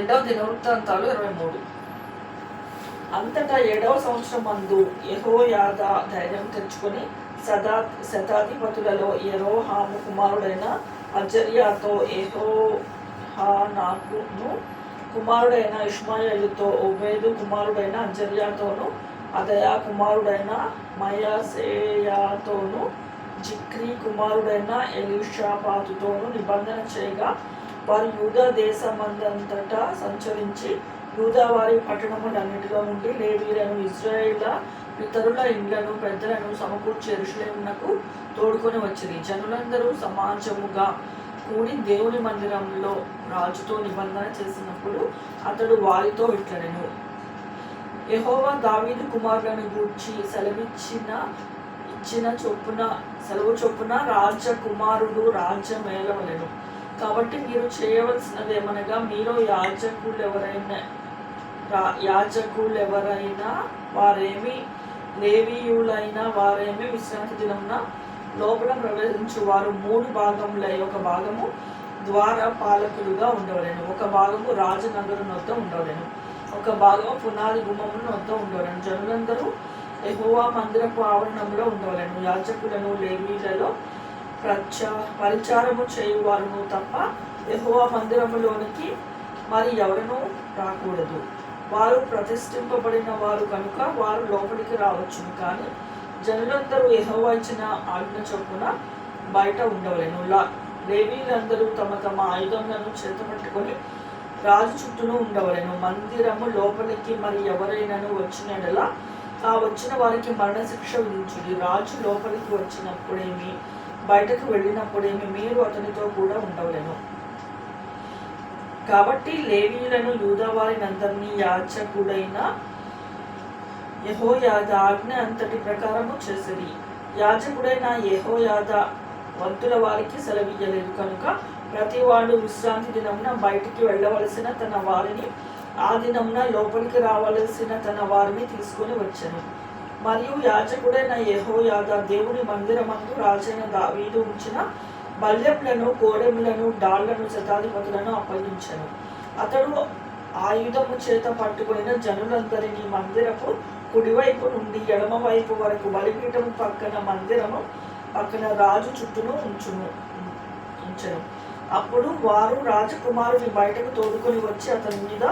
రెండవ దినవృత్తాంతాలు 23. అంతటా 7వ సంవత్సరం మందు యెహోయాదా ధైర్యం తెచ్చుకొని శతాధిపతులలో యెరోహాము కుమారుడైన అజర్యాతో యెహోహానాకును కుమారుడైన ఇష్మాయేలుతో ఓబేదు కుమారుడైన అజర్యాతోను అదయా కుమారుడైన మయసేయాతోను జిక్రీ కుమారుడైన ఎలీషాపాతుతోను నిబంధన చేయగా వారు యూదా దేశమందంతటా సంచరించి యూదావారి పట్టణములన్నిటిలో నుండి లేవీయులను ఇశ్రాయేలు ఇతరుల ఇండ్లను పెద్దలను సమకూర్చి యెరూషలేమునకు తోడుకొని వచ్చిరి. జనులందరూ సమాజముగా కూడి దేవుని మందిరంలో రాజుతో నిబంధన చేసినప్పుడు అతడు వారితో ఇట్లనెను, యెహోవా దావీదు కుమారులను గూర్చి ఇచ్చిన సెలవు చొప్పున రాజకుమారుడు రాజ్యమేలవలెను. కాబట్టి మీరు చేయవలసినదేమనగా, మీరు యాజకులెవరైనా వారేమి లేవీయులైన వారేమి విశ్రాంతి దినమున లోపల ప్రవేశించు వారు 3 భాగముల ఒక భాగము ద్వార పాలకులుగా ఉండవలేను, ఒక భాగము రాజనగరు నొద్ద ఉండవలేను, ఒక భాగము పునాది గుమ్మముల నొద్ద ఉండవలేను. జనులందరూ యెహోవా మందిరపు ఆవరణంలో ఉండవలేను. యాజకులను లేవీయులలో పరిచారము చేయువారును తప్ప యెహోవా మందిరములోనికి మరి ఎవరనూ రాకూడదు. వారు ప్రతిష్ఠింపబడిన వారు కనుక వారు లోపలికి రావచ్చును, కానీ జనులందరూ యెహోవా ఇచ్చిన ఆజ్ఞ చొప్పున బయట ఉండవలేను. లేవీయులందరూ తమ తమ ఆయుధములను చేతపట్టుకొని రాజు చుట్టూను ఉండవలేను. మందిరము లోపలికి మరి ఎవరైనాను వచ్చినడలా ఆ వచ్చిన వారికి మరణశిక్ష విధించుడి. రాజు లోపలికి వచ్చినప్పుడేమి బయటకు వెళ్ళినప్పుడేమి మీరు అతనితో కూడా ఉండవలేను. కాబట్టి లేవీయులను యూదావారినందరినీ యాజకుడైన యెహోయాదా ఆజ్ఞ అంతటి ప్రకారము చేసిరి. యాజకుడైన యెహోయాదా వంతుల వారికి సెలవియ్యలేదు కనుక ప్రతివాడు విశ్రాంతి దినమున బయటికి వెళ్ళవలసిన తన వారిని, ఆ దినమున లోపలికి రావలసిన తన వారిని తీసుకొని వచ్చెను. మరియు యాజకుడైన యెహోయాదా దేవుని మందిరమందు రాజైన దావీదు ఉంచిన బల్యములను, కోడెములను, డాళ్లను, శతాధిపతులను అప్పగించెను. అతడు ఆయుధము చేత పట్టుకుని జనులందరినీ మందిరపు కుడివైపు నుండి ఎడమ వైపు వరకు బలిపీఠము పక్కన మందిరము పక్కన రాజు చుట్టూను ఉంచెను. అప్పుడు వారు రాజకుమారుని బయటకు తోడుకొని వచ్చి అతని మీద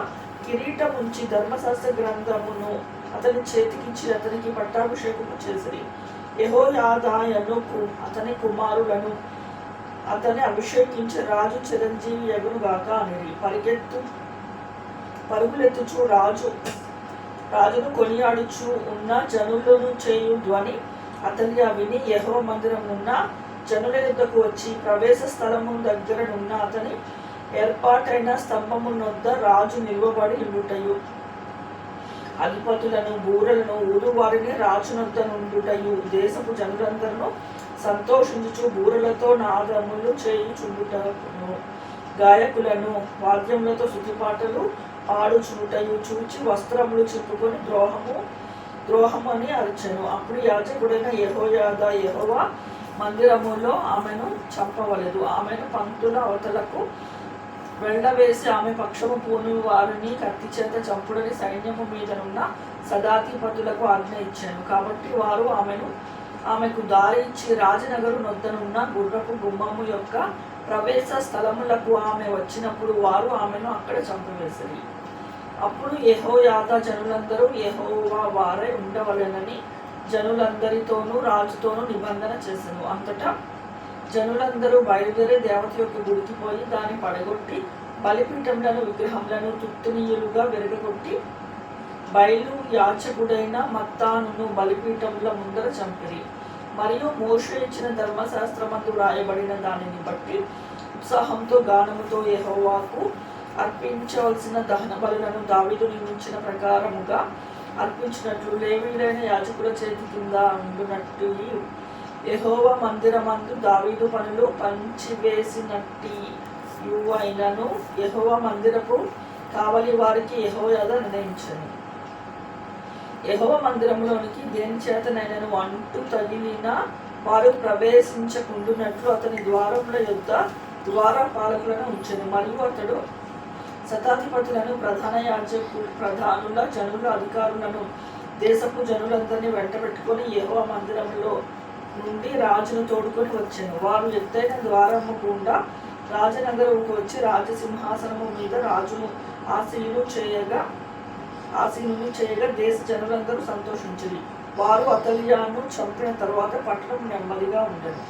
కిరీటం ఉంచి ధర్మశాస్త్ర గ్రంథమును అతని చేతికిచ్చి అతనికి పట్టాభిషేకము చేసిరి. యెహోయాదాయను అతని కుమారులను అతని అభిషేకించి రాజు చిరంజీవి యగునుగాక అనిరి. పరుగులెత్తుచు రాజును కొనియాడుచు ఉన్న జనులను చేయు ధ్వని అతల్యా విని యెహోవా మందిరమునున్న జనుల యుద్ధకు వచ్చి ప్రవేశ స్థలము దగ్గరనున్న అతని ఏర్పాటైన స్తంభమునొద్ద రాజు నిలువబడి ఉండుటయు, అధిపతులను బూరలను ఊదువారిని రాజునొద్ద నుండుటయు, దేశపు జనులందరూ సంతోషించుచు బూరలతో నాదములు చేయుచుండుటను, గాయకులను వాద్యములతో స్తుతిపాటలు పాడుచుండుటయు చూచి వస్త్రములు చింపుకొని ద్రోహమని అరిచెను. అప్పుడు యాజకుడైన యెహోయాదా యెహోవా మందిరములో ఆమెను చంపవలెదు, ఆమెను పంక్తుల అవతలకు వెళ్ళవేసి ఆమె పక్షము పూని వారిని కత్తి చేత చంపుడని సైన్యము మీదనున్న శతాధిపతులకు ఆజ్ఞ ఇచ్చాను. కాబట్టి వారు ఆమెకు దారి ఇచ్చి రాజనగరు నొద్దనున్న గుర్రపు గుమ్మము యొక్క ప్రవేశ స్థలములకు ఆమె వచ్చినప్పుడు వారు ఆమెను అక్కడ చంపివేసిరి. అప్పుడు యెహోయాదా జనులందరూ యెహోవా వారై ఉండవలెనని జనులందరితోనూ రాజుతోనూ నిబంధన చేసెను. అంతటా జనులందరూ బయలుదేరి దేవత యొక్క గుడికి పోయి దాన్ని పడగొట్టి బలిపీఠములను విగ్రహములను తుత్తునీయులుగా విరగొట్టి బయలు యాజకుడైన మత్తానును బలిపీఠముల ముందర చంపిరి. మరియు మోషే ఇచ్చిన ధర్మశాస్త్రమందు రాయబడిన దానిని బట్టి ఉత్సాహంతో గానముతో యెహోవాకు అర్పించవలసిన దహన బలులను దావీదు నియమించిన ప్రకారముగా అర్పించినట్లు లేవీయులైన యాజకుల చేతి కింద ఉండునట్టు యెహోవా మందిరమందు దావీదు పనులు పంచివేసినట్టి యువైనను యెహోవా మందిరపు కావలి వారికి యెహోయాదా నిర్ణయించెను. యెహోవా మందిరంలోనికి దేని చేతనైనను అంటు తగిలిన వారు ప్రవేశించకుండునట్లు అతని ద్వారముల యొద్ద ద్వారపాలకులను ఉంచెను. మరియు అతడు శతాధిపతులను, ప్రధాన యాజకులు, ప్రధానుల, జనుల, అధికారులను, దేశపు జనులందరినీ వెంటబెట్టుకొని యెహోవా మందిరంలో నుండి రాజును తోడుకొని వచ్చాను. వారు ఎత్తైన ద్వారము గుండా రాజనగరుకు వచ్చి రాజసింహాసనము మీద రాజును ఆసీనుని చేయగా దేశ జనులందరూ సంతోషించిరి. వారు అతల్యాను చంపిన తరువాత పట్టణం నెమ్మదిగా ఉండెను.